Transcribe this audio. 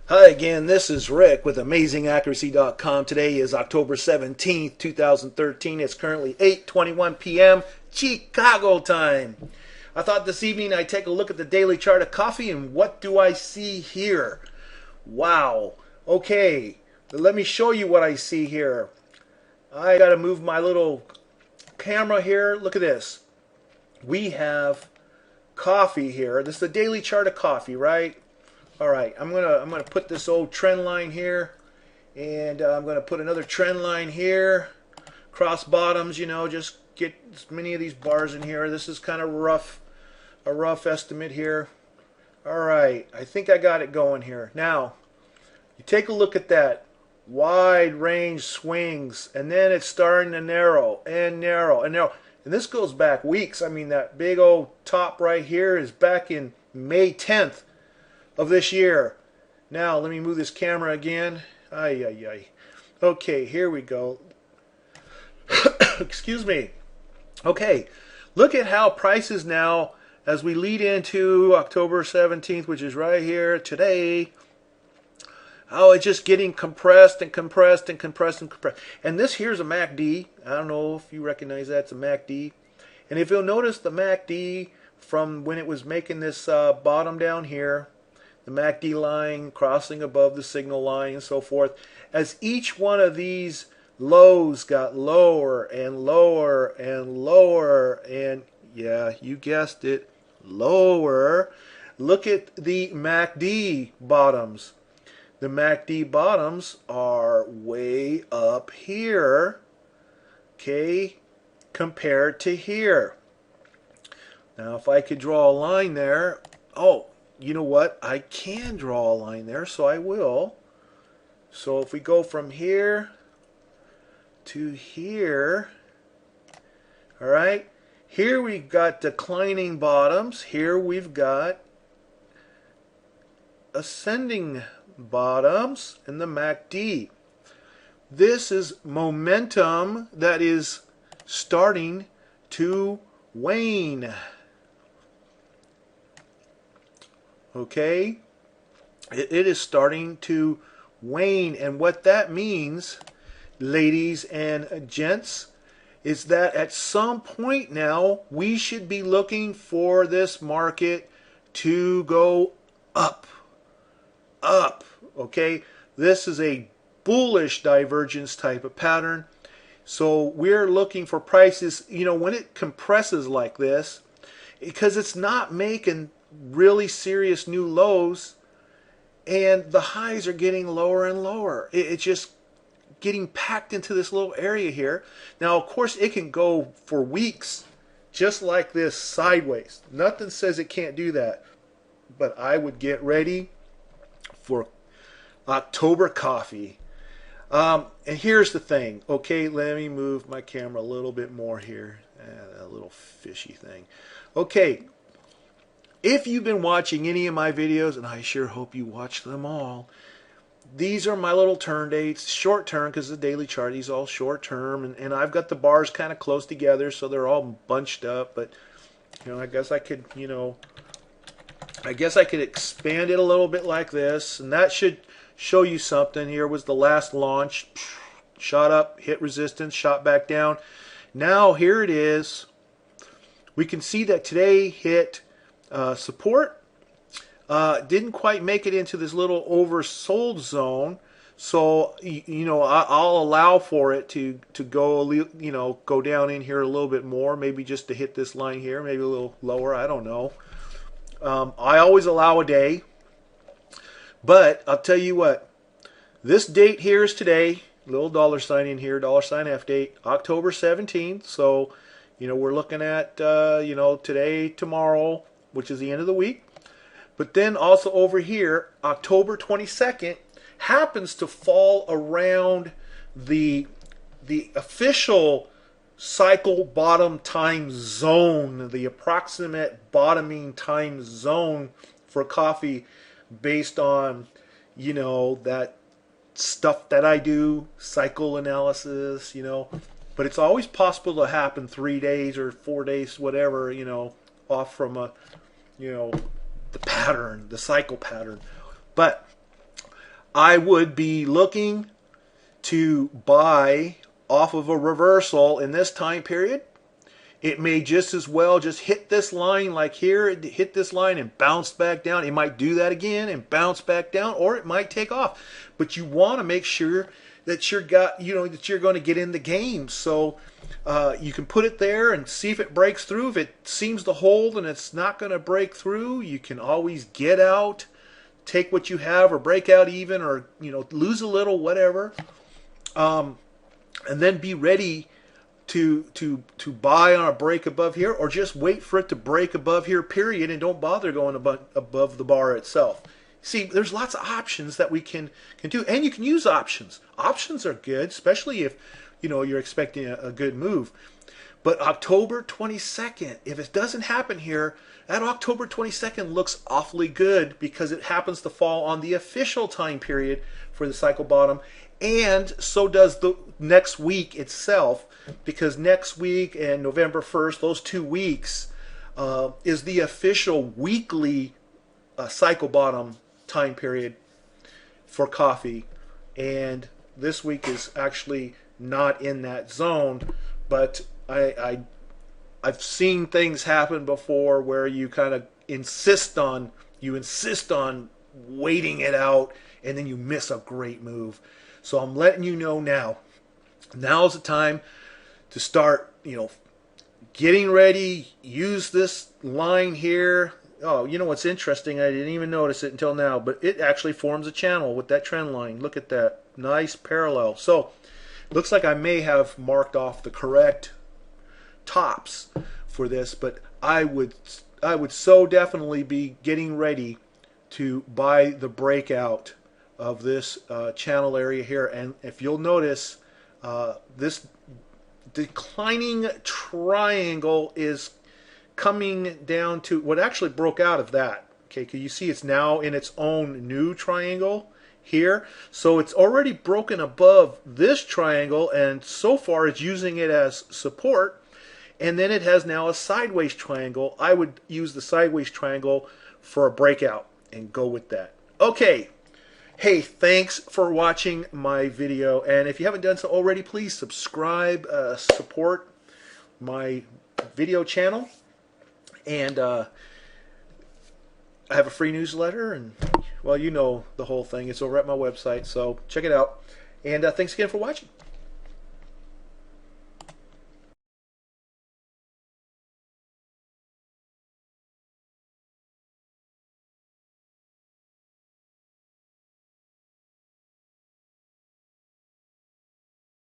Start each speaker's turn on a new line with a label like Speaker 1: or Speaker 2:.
Speaker 1: Hi again, this is Rick with AmazingAccuracy.com. Today is October 17th, 2013. It's currently 8:21 p.m. Chicago time. I thought this evening I'd take a look at the daily chart of coffee, and what do I see here? Wow. Okay, let me show you what I see here. I got to move my little camera here. Look at this. We have coffee here. This is the daily chart of coffee, right? All right, I'm gonna put this old trend line here, and I'm gonna put another trend line here. Cross bottoms, just get as many of these bars in here. This is kind of a rough estimate here. All right, I think I got it going here. Now, you take a look at that wide range swings, and then it's starting to narrow and narrow and narrow. And this goes back weeks. I mean, that big old top right here is back in May 10th. Of this year. Now let me move this camera again. Ay, ay, ay. Okay, here we go. Excuse me. Okay, look at how prices now, as we lead into October 17th, which is right here today, how it's just getting compressed and compressed and compressed and compressed. And this here's a MACD. I don't know if you recognize that. It's a MACD. And if you'll notice the MACD from when it was making this bottom down here, the MACD line crossing above the signal line and so forth, as each one of these lows got lower and lower and lower and, yeah, you guessed it, lower. Look at the MACD bottoms. The MACD bottoms are way up here, okay, compared to here. Now if I could draw a line there, oh, you know what? I can draw a line there, so I will. So if we go from here to here, all right, here we've got declining bottoms. Here we've got ascending bottoms in the MACD. This is momentum that is starting to wane. Okay, it is starting to wane, and what that means, ladies and gents, is that at some point now we should be looking for this market to go up. Okay, this is a bullish divergence type of pattern, so we're looking for prices, when it compresses like this, because it's not making really serious new lows, and the highs are getting lower and lower. It's just getting packed into this little area here. Now, of course, it can go for weeks just like this sideways. Nothing says it can't do that, but I would get ready for October coffee. And here's the thing. Okay, let me move my camera a little bit more here. A little fishy thing. Okay, if you've been watching any of my videos, and I sure hope you watch them all, these are my little turn dates. Short term, because the daily chart, these all short term, and I've got the bars kind of close together, so they're all bunched up. But I guess I could, expand it a little bit like this, and that should show you something. Here was the last launch, shot up, hit resistance, shot back down. Now here it is. We can see that today hit support. Didn't quite make it into this little oversold zone, so I'll allow for it to go go down in here a little bit more, maybe just to hit this line here, maybe a little lower, I don't know. I always allow a day, but I'll tell you what, this date here is today, little dollar sign in here, dollar sign F date, October 17th, so we're looking at today, tomorrow, which is the end of the week. But then also over here, October 22nd happens to fall around the official cycle bottom time zone, the approximate bottoming time zone for coffee, based on that stuff that I do, cycle analysis, but it's always possible to happen 3 days or 4 days, whatever, off from a the pattern, the cycle pattern. But I would be looking to buy off of a reversal in this time period. It may just as well just hit this line like here, it hit this line and bounce back down. It might do that again and bounce back down, or it might take off. But you want to make sure that you're going to get in the game. So you can put it there and see if it breaks through. If it seems to hold and it's not going to break through, you can always get out, take what you have, or break out even, or lose a little, whatever, and then be ready to buy on a break above here, or just wait for it to break above here, period, and don't bother going above the bar itself. See, there's lots of options that we can do, and you can use options. Options are good, especially if you're expecting a good move. But October 22nd, if it doesn't happen here, that October 22nd looks awfully good because it happens to fall on the official time period for the cycle bottom, and so does the next week itself, because next week and November 1st, those 2 weeks, is the official weekly cycle bottom time period for coffee. And this week is actually not in that zone, but I've seen things happen before where you kind of insist on waiting it out, and then you miss a great move. So I'm letting you know now. Now's the time to start, getting ready. Use this line here. Oh, what's interesting? I didn't even notice it until now, but it actually forms a channel with that trend line. Look at that. Nice parallel. So looks like I may have marked off the correct tops for this, but I would so definitely be getting ready to buy the breakout of this channel area here. And if you'll notice, this declining triangle is coming down to what actually broke out of that. Okay, can you see it's now in its own new triangle here? So it's already broken above this triangle, and so far it's using it as support. And then it has now a sideways triangle. I would use the sideways triangle for a breakout and go with that. Okay. Hey, thanks for watching my video, and if you haven't done so already, please subscribe, support my video channel, and I have a free newsletter, and well, the whole thing. It's over at my website, so check it out, and thanks again for watching.